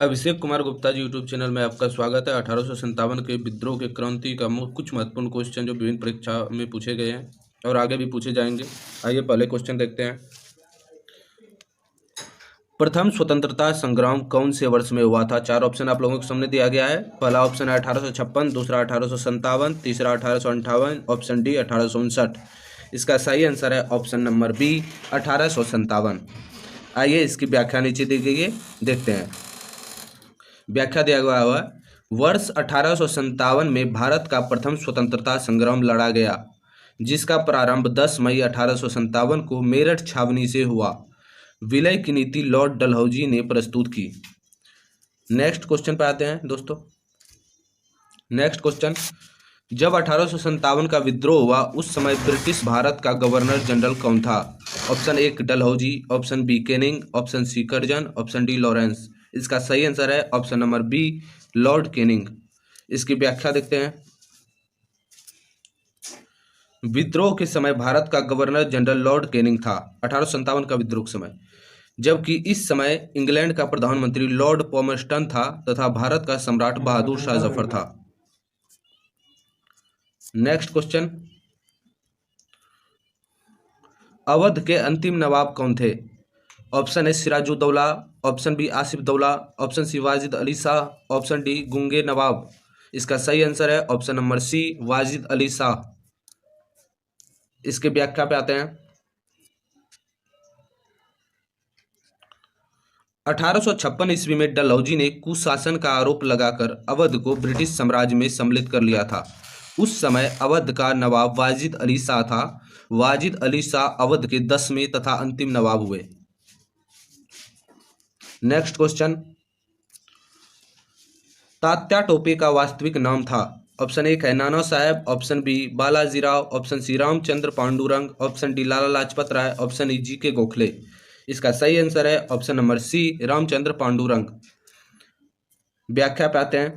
Abhishek Kumar Gupta ji YouTube channel में आपका स्वागत है। 1857 के विद्रोह के क्रांति का कुछ महत्वपूर्ण क्वेश्चन जो विभिन्न परीक्षा में पूछे गए हैं और आगे भी पूछे जाएंगे। आइए पहले क्वेश्चन देखते हैं। प्रथम स्वतंत्रता संग्राम कौन से वर्ष में हुआ था? चार ऑप्शन आप लोगों के सामने दिया गया है। पहला ऑप्शन है 1856, दूसरा 1857, तीसरा 1858, ऑप्शन डी 1859। इसका सही आंसर है ऑप्शन नंबर बी 1857। आइए इसकी व्याख्या नीचे दी गई है, देखते हैं। व्याख्या दिया गया हुआ वर्ष 1857 में भारत का प्रथम स्वतंत्रता संग्राम लड़ा गया, जिसका प्रारंभ 10 मई 1857 को मेरठ छावनी से हुआ। विलय की नीति लॉर्ड डलहौजी ने प्रस्तुत की। नेक्स्ट क्वेश्चन पे आते हैं दोस्तों। नेक्स्ट क्वेश्चन, जब 1857 का विद्रोह हुआ उस समय ब्रिटिश भारत का गवर्नर जनरल कौन था? Option A Dalhousie, option B Canning, option C Curzon, option D Lawrence. इसका सही आंसर है option number B Lord Canning. इसकी व्याख्या देखते हैं। विद्रोह के समय भारत का गवर्नर जनरल लॉर्ड कैनिंग था 1857 का विद्रोह के समय, जबकि इस समय इंग्लैंड का प्रधानमंत्री लॉर्ड पॉमर्स्टन था तथा भारत का सम्राट बहादुर शाह जफर था। नेक्स्ट क्वेश्चन, अवध के अंतिम नवाब कौन थे? Option A Sirajuddaula, option B Asif Daula, option C Wajid Ali Shah, option D गुंगे नवाब। इसका सही आंसर है option number C Wajid Ali Shah. इसके व्याख्या पे आते हैं। 1856 ईस्वी में डलहौजी ने कुशासन का आरोप लगाकर अवध को ब्रिटिश साम्राज्य में सम्मिलित कर लिया था। उस समय अवध का नवाब वाजिद अली शाह था। वाजिद अली शाह अवध के 10वें तथा अंतिम नवाब हुए। नेक्स्ट क्वेश्चन, तात्या टोपे का वास्तविक नाम था? ऑप्शन ए है Nana Saheb, option B Balaji Rao, option C Ramchandra Pandurang, option D Lala Lajpat Rai, option E G K Gokhale. इसका सही आंसर है option number C Ramchandra Pandurang. व्याख्या पे आते हैं।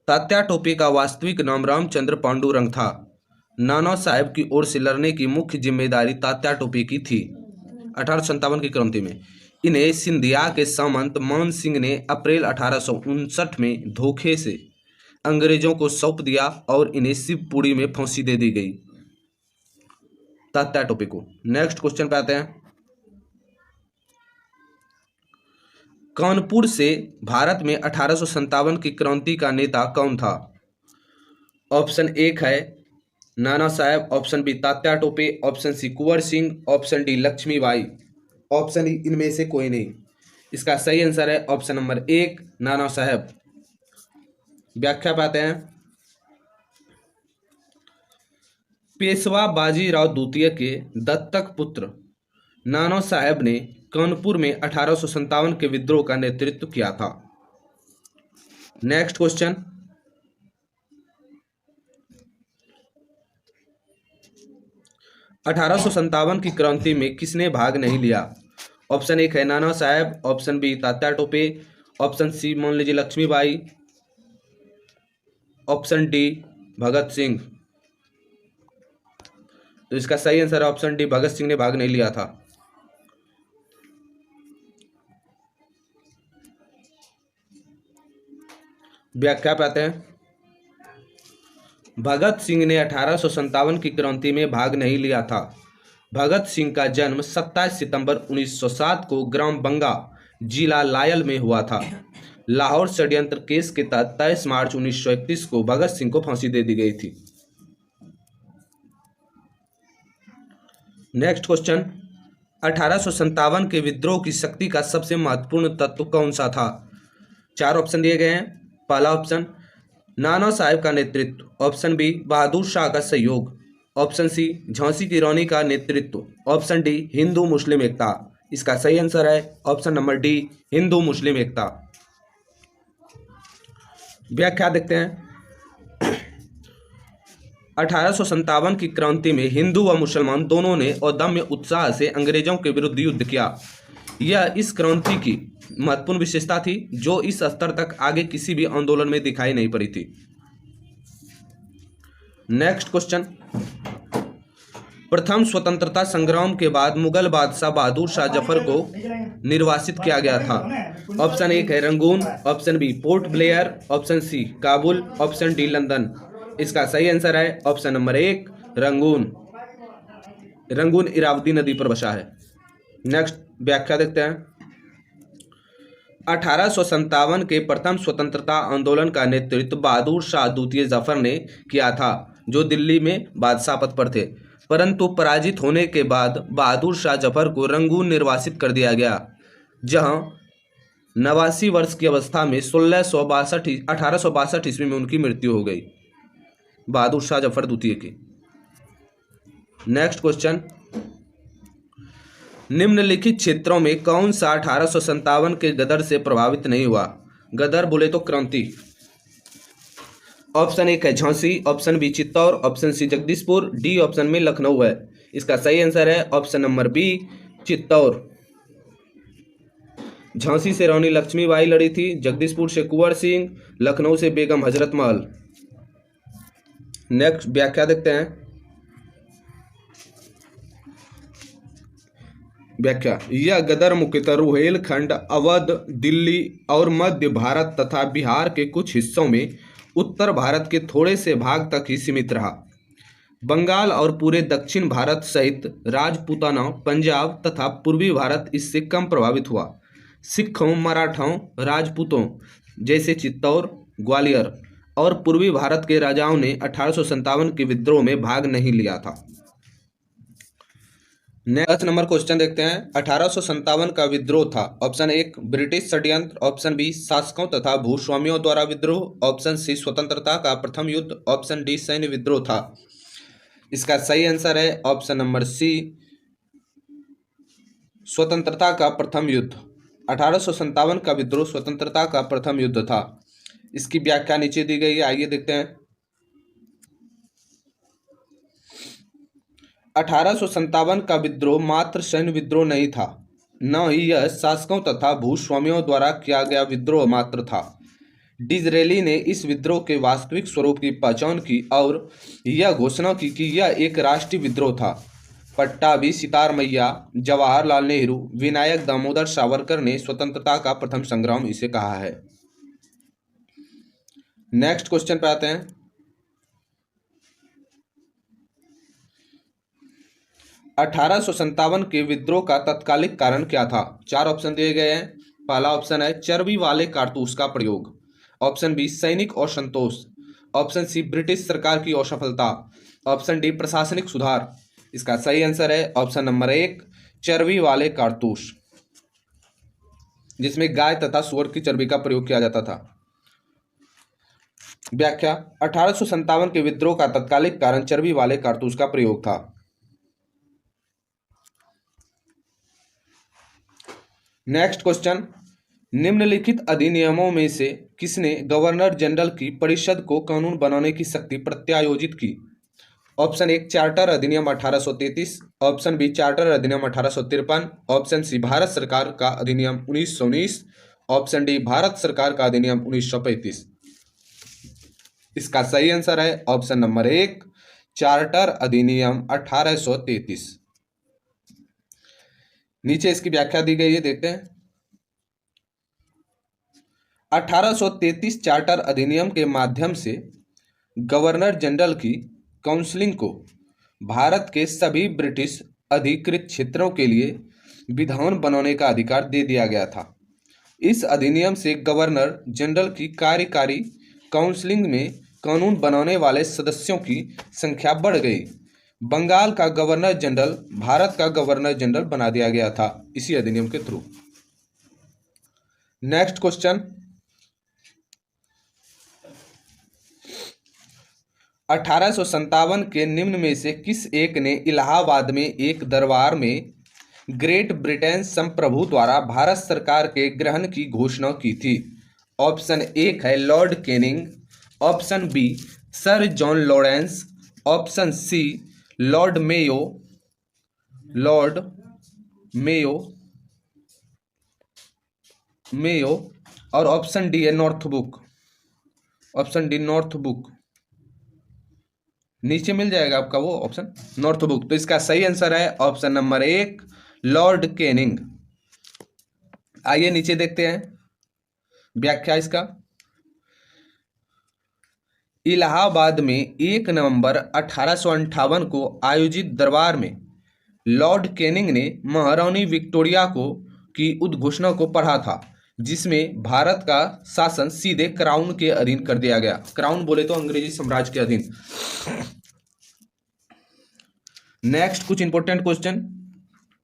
तात्या टोपे का वास्तविक नाम रामचंद्र पांडुरंग था। नाना साहेब की ओर से लड़ने की मुख्य जिम्मेदारी तात्या टोपे की थी। 1857 की क्रांति में इन्हें सिंधिया के सामंत मान सिंह ने अप्रैल 1859 में धोखे से अंग्रेजों को सौंप दिया और इन्हें शिवपुरी में फांसी दे दी गई, तात्या टोपे को। नेक्स्ट क्वेश्चन पे आते हैं। कानपुर से भारत में 1857 की क्रांति का नेता कौन था? ऑप्शन एक है Nana Saheb, option B Tatya Tope, option C Kunwar Singh, option D Lakshmibai, option E इनमें से कोई नहीं। इसका सही आंसर है ऑप्शन नंबर एक नाना साहेब। व्याख्या पाते हैं। पेशवा बाजीराव द्वितीय के दत्तक पुत्र नाना साहेब ने कानपुर में 1857 के विद्रोह का नेतृत्व किया था। नेक्स्ट क्वेश्चन, (1857) की क्रांति में किसने भाग नहीं लिया? ऑप्शन एक है Nana Saheb, option B Tatya Tope, option C मान लीजिए लक्ष्मीबाई, ऑप्शन डी भगत सिंह। तो इसका सही आंसर है ऑप्शन डी भगत सिंह ने भाग नहीं लिया था। व्याख्या पाते हैं। भगत सिंह ने 1857 की क्रांति में भाग नहीं लिया था। भगत सिंह का जन्म 27 सितंबर 1907 को ग्राम बंगा जिला लायल में हुआ था। लाहौर षड्यंत्र केस के तहत 23 मार्च 1931 को भगत सिंह को फांसी दे दी गई थी। नेक्स्ट क्वेश्चन, 1857 के विद्रोह की शक्ति का सबसे महत्वपूर्ण तत्व कौन सा था? चार ऑप्शन दिए गए हैं। पहला ऑप्शन नाना साहेब का नेतृत्व, ऑप्शन बी बहादुर शाह का सहयोग, ऑप्शन सी झांसी की रानी का नेतृत्व, ऑप्शन डी हिंदू मुस्लिम एकता। इसका सही आंसर है ऑप्शन नंबर डी हिंदू मुस्लिम एकता। व्याख्या देखते हैं। 1857 की क्रांति में हिंदू व मुसलमान दोनों ने अदम्य उत्साह से अंग्रेजों के विरुद्ध युद्ध किया। यह इस क्रांति की महत्वपूर्ण विशेषता थी जो इस स्तर तक आगे किसी भी आंदोलन में दिखाई नहीं पड़ी थी। नेक्स्ट क्वेश्चन, प्रथम स्वतंत्रता संग्राम के बाद मुगल बादशाह बहादुर शाह जफर को निर्वासित किया गया था। ऑप्शन एक है Rangoon, option B Port Blair, option C Kabul, option D London. इसका सही आंसर है ऑप्शन नंबर एक रंगून। रंगून इरावती नदी पर बसा है। नेक्स्ट व्याख्या देखते हैं। 1857 के प्रथम स्वतंत्रता आंदोलन का नेतृत्व बहादुर शाह द्वितीय जफर ने किया था, जो दिल्ली में बादशाह पद पर थे, परंतु पराजित होने के बाद बहादुर शाह जफर को रंगून निर्वासित कर दिया गया, जहां 89 वर्ष की अवस्था में 1862 ईस्वी में उनकी मृत्यु हो गई, बहादुर शाह जफर द्वितीय की। नेक्स्ट क्वेश्चन, निम्नलिखित क्षेत्रों में कौन सा 1857 के गदर से प्रभावित नहीं हुआ? गदर बोले तो क्रांति। ऑप्शन एक है Jhansi, option B Chittor, option C Jagdishpur, D option में लखनऊ है। इसका सही आंसर है option number B Chittor. Jhansi से रानी लक्ष्मीबाई लड़ी थी, जगदीशपुर से कुंवर सिंह, लखनऊ से बेगम हजरत महल। नेक्स्ट व्याख्या देखते हैं। व्याख्या, यह गदर मुख्यतः रुहेलखंड, अवध, दिल्ली और मध्य भारत तथा बिहार के कुछ हिस्सों में उत्तर भारत के थोड़े से भाग तक ही सीमित रहा। बंगाल और पूरे दक्षिण भारत सहित राजपूताना, पंजाब तथा पूर्वी भारत इससे कम प्रभावित हुआ। सिखों, मराठों, राजपूतों जैसे चित्तौड़, ग्वालियर और पूर्वी भारत के राजाओं ने 1857 के विद्रोह में भाग नहीं लिया था। नेक्स्ट नंबर क्वेश्चन देखते हैं। 1857 का विद्रोह था। ऑप्शन एक ब्रिटिश षड्यंत्र, ऑप्शन बी शासकों तथा भूस्वामियों द्वारा विद्रोह, ऑप्शन सी स्वतंत्रता का प्रथम युद्ध, ऑप्शन डी सैन्य विद्रोह था। इसका सही आंसर है ऑप्शन नंबर सी स्वतंत्रता का प्रथम युद्ध। 1857 का विद्रोह स्वतंत्रता का प्रथम युद्ध था। इसकी व्याख्या नीचे दी गई है, आइए देखते हैं। 1857 का विद्रोह मात्र सैन्य विद्रोह नहीं था, न ही यह शासकों तथा भूस्वामियों द्वारा किया गया विद्रोह मात्र था। डिज़रेली ने इस विद्रोह के वास्तविक स्वरूप की पहचान की और यह घोषणा की कि यह एक राष्ट्रीय विद्रोह था। पट्टाभी, सितारमैया, जवाहरलाल नेहरू, विनायक दामोदर सावरकर ने स्वतंत्रता का प्रथम संग्राम इसे कहा है। नेक्स्ट क्वेश्चन पे आते हैं। 1857 के विद्रोह का तत्कालिक कारण क्या था? चार ऑप्शन दिए गए हैं। पहला ऑप्शन है चर्बी वाले कारतूस का प्रयोग, ऑप्शन बी सैनिक असंतोष, ऑप्शन सी ब्रिटिश सरकार की असफलता, ऑप्शन डी प्रशासनिक सुधार। इसका सही आंसर है ऑप्शन नंबर एक चर्बी वाले कारतूस, जिसमें गाय तथा सुअर की चर्बी का प्रयोग किया जाता था। व्याख्या, 1857 के विद्रोह का तत्कालिक कारण चर्बी वाले कारतूस का प्रयोग था। नेक्स्ट क्वेश्चन, निम्नलिखित अधिनियमों में से किसने गवर्नर जनरल की परिषद को कानून बनाने की शक्ति प्रत्यायोजित की? ऑप्शन एक चार्टर अधिनियम 1833, ऑप्शन बी चार्टर अधिनियम 1853, ऑप्शन सी भारत सरकार का अधिनियम 1919, ऑप्शन डी भारत सरकार का अधिनियम 1935। इसका सही आंसर है ऑप्शन नंबर एक चार्टर अधिनियम 1833। नीचे इसकी व्याख्या दी गई है, देखते हैं। 1833 चार्टर अधिनियम के माध्यम से गवर्नर जनरल की काउंसिलिंग को भारत के सभी ब्रिटिश अधिकृत क्षेत्रों के लिए विधान बनाने का अधिकार दे दिया गया था। इस अधिनियम से गवर्नर जनरल की कार्यकारी काउंसिलिंग में कानून बनाने वाले सदस्यों की संख्या बढ़ गई। बंगाल का गवर्नर जनरल भारत का गवर्नर जनरल बना दिया गया था इसी अधिनियम के थ्रू। नेक्स्ट क्वेश्चन, 1857 के निम्न में से किस एक ने इलाहाबाद में एक दरबार में ग्रेट ब्रिटेन संप्रभु द्वारा भारत सरकार के ग्रहण की घोषणा की थी? ऑप्शन एक है Lord Canning, option B Sir John Lawrence, option C Lord Mayo और ऑप्शन डी है नॉर्थबुक, ऑप्शन डी नॉर्थबुक। नीचे मिल जाएगा आपका वो ऑप्शन नॉर्थब्रुक। तो इसका सही आंसर है ऑप्शन नंबर 1 लॉर्ड कैनिंग। आइए नीचे देखते हैं व्याख्या इसका। इलाहाबाद में 1 नवंबर 1858 को आयोजित दरबार में लॉर्ड कैनिंग ने महारानी विक्टोरिया को की उद्घोषणा को पढ़ा था, जिसमें भारत का शासन सीधे क्राउन के अधीन कर दिया गया। क्राउन बोले तो अंग्रेजी साम्राज्य के अधीन। नेक्स्ट कुछ इंपॉर्टेंट क्वेश्चन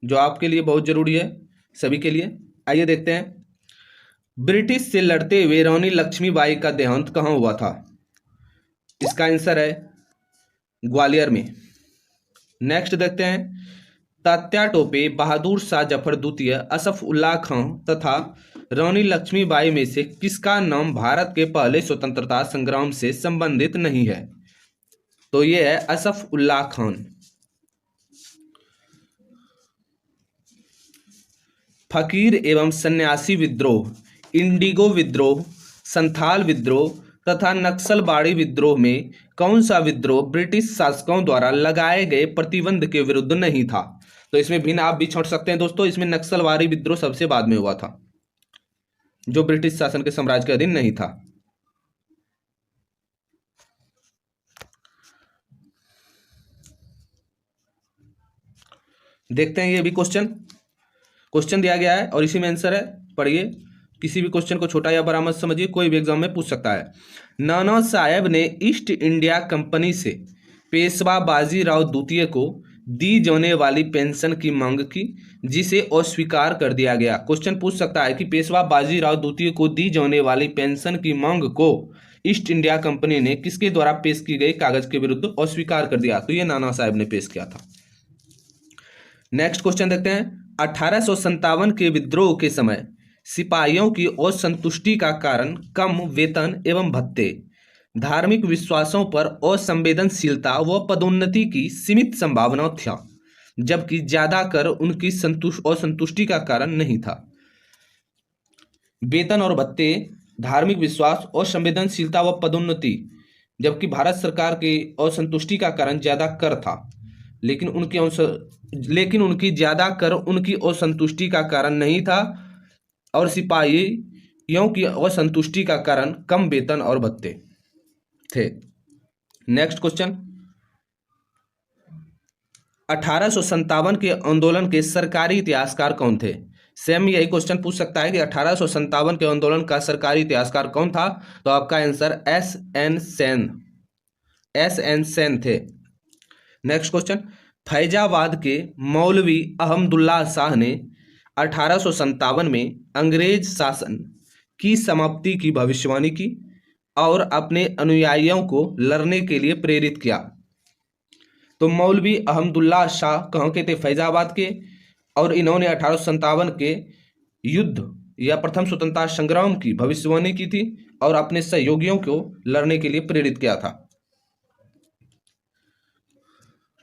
जो आपके लिए बहुत जरूरी है, सभी के लिए। आइए देखते हैं। ब्रिटिश से लड़ते हुए रानी लक्ष्मीबाई का देहांत कहाँ हुआ था? इसका आंसर है ग्वालियर में। नेक्स्ट देखते हैं। तात्या टोपे, बहादुर शाह जफर द्वितीय, असफ उल्लाह खां तथा रानी लक्ष्मीबाई में से किसका नाम भारत के पहले स्वतंत्रता संग्राम से संबंधित नहीं है? तो यह है असफ उल्लाह खान। फकीर एवं सन्यासी विद्रोह, इंडिगो विद्रोह, संथाल विद्रोह तथा नक्सलबाड़ी विद्रोह में कौन सा विद्रोह ब्रिटिश शासकों द्वारा लगाए गए प्रतिबंध के विरुद्ध नहीं था? तो इसमें भिन्न आप भी छोड़ सकते हैं दोस्तों। इसमें नक्सलबाड़ी विद्रोह सबसे बाद में हुआ था, जो ब्रिटिश शासन के साम्राज्य के अधीन नहीं था। देखते हैं ये भी क्वेश्चन दिया गया है और इसी में आंसर है, पढ़िए। किसी भी क्वेश्चन को छोटा या बड़ा मत समझिए, कोई भी एग्जाम में पूछ सकता है। नाना साहेब ने ईस्ट इंडिया कंपनी से पेशवा बाजीराव द्वितीय को दी जाने वाली पेंशन की मांग की, जिसे अस्वीकार कर दिया गया। क्वेश्चन पूछ सकता है कि पेशवा बाजीराव द्वितीय को दी जाने वाली पेंशन की मांग को ईस्ट इंडिया कंपनी ने किसके द्वारा पेश की गई कागज के विरुद्ध अस्वीकार कर दिया? तो ये नाना साहेब ने पेश किया था। नेक्स्ट क्वेश्चन देखते हैं। 1857 के विद्रोह के समय सिपाहियों की असंतुष्टि का कारण कम वेतन एवं भत्ते, धार्मिक विश्वासों पर असंवेदनशीलता व पदोन्नति की सीमित संभावना था, जबकि ज्यादा कर उनकी असंतुष्टि का कारण नहीं था। वेतन और भत्ते, धार्मिक विश्वास, असंवेदनशीलता व पदोन्नति, जबकि भारत सरकार की असंतुष्टि का कारण ज्यादा कर था, लेकिन उनकी ज्यादा कर उनकी असंतुष्टि का कारण नहीं था, और सिपाहियों की असंतुष्टि का कारण कम वेतन और भत्ते थे। Next question. 1857 के आंदोलन के सरकारी इतिहासकार कौन थे? सेम यही क्वेश्चन पूछ सकता है कि 1857 के आंदोलन का सरकारी इतिहासकार कौन था? तो आपका आंसर एस.एन. सेन थे। Next question. फैजाबाद के मौलवी अहमदुल्ला शाह ने 1857 में अंग्रेज शासन की समाप्ति की भविष्यवाणी की और अपने अनुयायियों को लड़ने के लिए प्रेरित किया। तो मौलवी अहमदुल्ला शाह कहाँ के थे? फैजाबाद के। और इन्होंने 1857 के युद्ध या प्रथम स्वतंत्रता संग्राम की भविष्यवाणी की थी और अपने सहयोगियों को लड़ने के लिए प्रेरित किया था।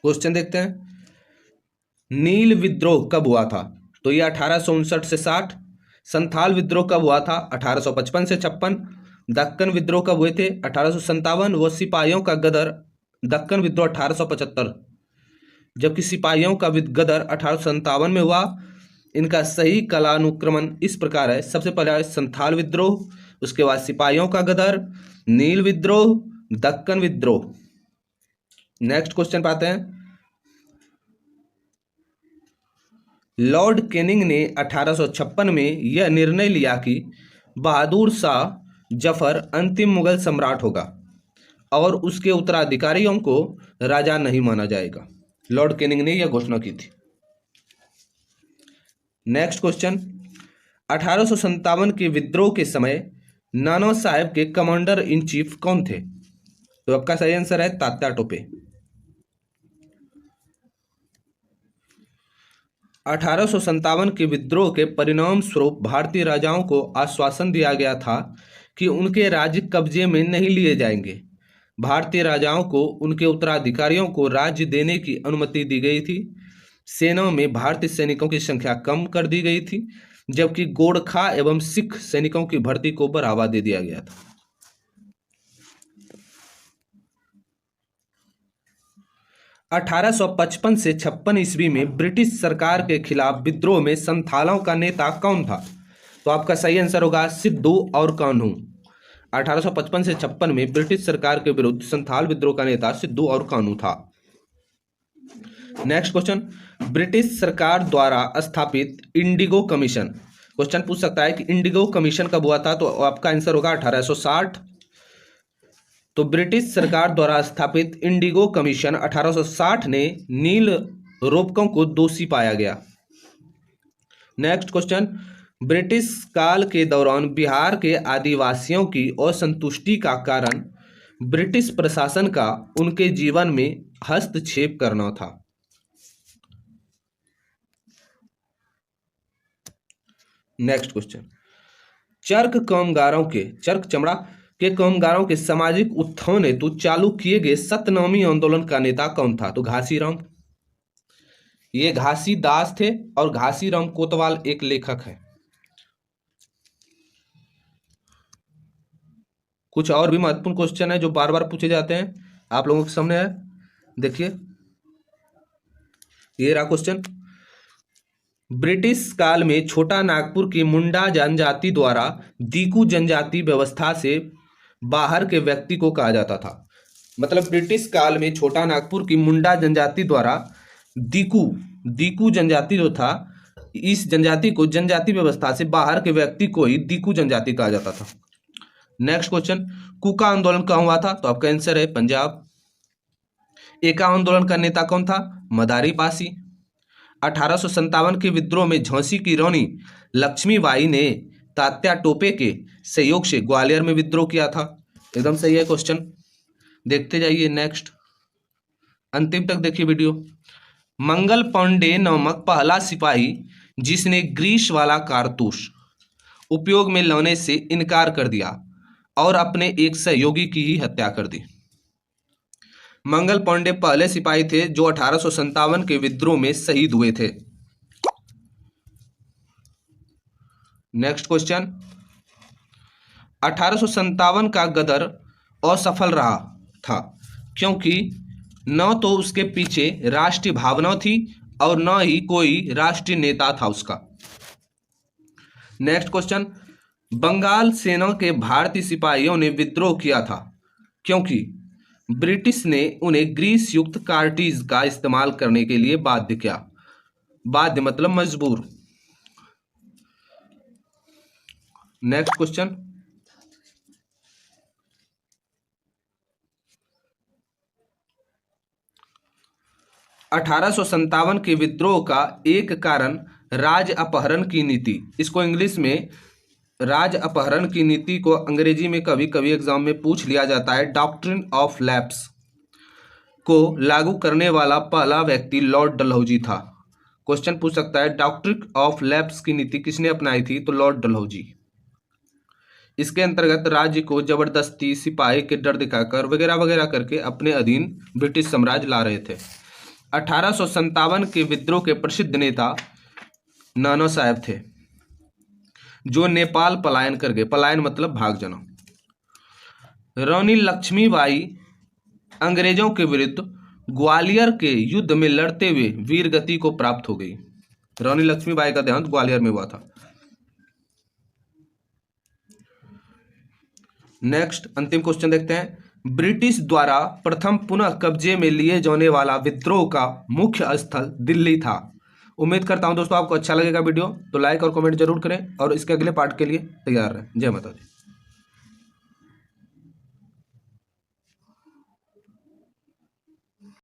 क्वेश्चन देखते हैं। नील विद्रोह कब हुआ था? तो ये 1859 से 60। संथाल विद्रोह कब हुआ था? 1855 से 56। दक्कन विद्रोह कब हुए थे? 1857। व सिपाहियों का गदर दक्कन विद्रोह 1875, जबकि सिपाहियों का गदर 1857 में हुआ। इनका सही कालानुक्रमण इस प्रकार है। सबसे पहले संथाल विद्रोह, उसके बाद सिपाहियों का गदर, नील विद्रोह, दक्कन विद्रोह। नेक्स्ट क्वेश्चन पाते हैं। लॉर्ड कैनिंग ने 1856 में यह निर्णय लिया कि बहादुर शाह जफर अंतिम मुगल सम्राट होगा और उसके उत्तराधिकारियों को राजा नहीं माना जाएगा। लॉर्ड कैनिंग ने यह घोषणा की थी। Next question. 1857 के विद्रोह के समय नाना साहेब के कमांडर इन चीफ कौन थे? तो आपका सही आंसर है तात्या टोपे। 1857 के विद्रोह के परिणाम स्वरूप भारतीय राजाओं को आश्वासन दिया गया था कि उनके राज्य कब्जे में नहीं लिए जाएंगे। भारतीय राजाओं को उनके उत्तराधिकारियों को राज्य देने की अनुमति दी गई थी। सेना में भारतीय सैनिकों की संख्या कम कर दी गई थी, जबकि गोरखा एवं सिख सैनिकों की भर्ती को बढ़ावा दे दिया गया था। 1855 से 56 ईस्वी में ब्रिटिश सरकार के खिलाफ विद्रोह में संथालों का नेता कौन था? तो आपका सही आंसर होगा सिद्धू और कान्हू। 1855 से 56 में ब्रिटिश सरकार के विरुद्ध संथाल विद्रोह का नेता सिद्धू और कान्हू था। नेक्स्ट क्वेश्चन, ब्रिटिश सरकार द्वारा स्थापित इंडिगो कमीशन। क्वेश्चन पूछ सकता है कि इंडिगो कमीशन कब हुआ था? तो आपका आंसर होगा 1860। तो ब्रिटिश सरकार द्वारा स्थापित इंडिगो कमीशन 1860 ने नील रोपकों को दोषी पाया गया। नेक्स्ट क्वेश्चन, ब्रिटिश काल के दौरान बिहार के आदिवासियों की असंतुष्टि का कारण ब्रिटिश प्रशासन का उनके जीवन में हस्तक्षेप करना था। नेक्स्ट क्वेश्चन, चर्क चमड़ा के कामगारों के सामाजिक उत्थान हेतु चालू किए गए सतनामी आंदोलन का नेता कौन था? तो घासीराम। ये घासीदास थे और घासीराम कोतवाल एक लेखक है। कुछ और भी महत्वपूर्ण क्वेश्चन है जो बार बार पूछे जाते हैं, आप लोगों के सामने है, देखिए ये रहा क्वेश्चन। ब्रिटिश काल में छोटा नागपुर की मुंडा जनजाति द्वारा दीकू जनजाति व्यवस्था से बाहर के व्यक्ति को कहा जाता था। मतलब ब्रिटिश काल में छोटा नागपुर की मुंडा जनजाति द्वारा दीकू जनजाति जो था, इस जनजाति को जनजाति व्यवस्था से बाहर के व्यक्ति को ही दीकू जनजाति कहा जाता था। नेक्स्ट क्वेश्चन, कूका आंदोलन कहाँ हुआ था? तो आपका आंसर है पंजाब। एका आंदोलन का नेता कौन था? मदारी पासी। 1857 के विद्रोह में झांसी की रानी लक्ष्मीबाई ने तात्या टोपे के सहयोग से ग्वालियर में विद्रोह किया था। एकदम सही है क्वेश्चन, देखते जाइए। नेक्स्ट, अंतिम तक देखिए वीडियो। मंगल पांडे नामक पहला सिपाही जिसने ग्रीस वाला कारतूस उपयोग में लाने से इनकार कर दिया और अपने एक सहयोगी की ही हत्या कर दी। मंगल पांडे पहले सिपाही थे जो 1857 के विद्रोह में शहीद हुए थे। नेक्स्ट क्वेश्चन, 1857 का गदर असफल रहा था क्योंकि न तो उसके पीछे राष्ट्रीय भावना थी और न ही कोई राष्ट्रीय नेता था उसका। नेक्स्ट क्वेश्चन, बंगाल सेना के भारतीय सिपाहियों ने विद्रोह किया था क्योंकि ब्रिटिश ने उन्हें ग्रीस युक्त कार्टिज का इस्तेमाल करने के लिए बाध्य किया। बाध्य मतलब मजबूर। नेक्स्ट क्वेश्चन, $1857 के विद्रोह का एक कारण राज अपहरण की नीति। इसको इंग्लिश में राज अपहरण की नीति को अंग्रेजी में कभी कभी एग्जाम में पूछ लिया जाता है। डॉक्ट्रिन ऑफ लैप्स को लागू करने वाला पहला व्यक्ति लॉर्ड डलहौजी था। क्वेश्चन पूछ सकता है डॉक्ट्रिन ऑफ लैप्स की नीति किसने अपनाई थी? तो लॉर्ड डलहौजी। इसके अंतर्गत राज्य को जबरदस्ती सिपाही के डर दिखाकर वगैरह वगैरह करके अपने अधीन ब्रिटिश साम्राज्य ला रहे थे। 1857 के विद्रोह के प्रसिद्ध नेता नाना साहब थे जो नेपाल पलायन कर गए। पलायन मतलब भाग जाना। रानी लक्ष्मीबाई अंग्रेजों के विरुद्ध ग्वालियर के युद्ध में लड़ते हुए वीर गति को प्राप्त हो गई। रानी लक्ष्मीबाई का देहांत ग्वालियर में हुआ था। नेक्स्ट, अंतिम क्वेश्चन देखते हैं। ब्रिटिश द्वारा प्रथम पुनः कब्जे में लिए जाने वाला विद्रोह का मुख्य स्थल दिल्ली था। उम्मीद करता हूं दोस्तों आपको अच्छा लगेगा वीडियो, तो लाइक और कमेंट जरूर करें और इसके अगले पार्ट के लिए तैयार रहें। जय माता दी।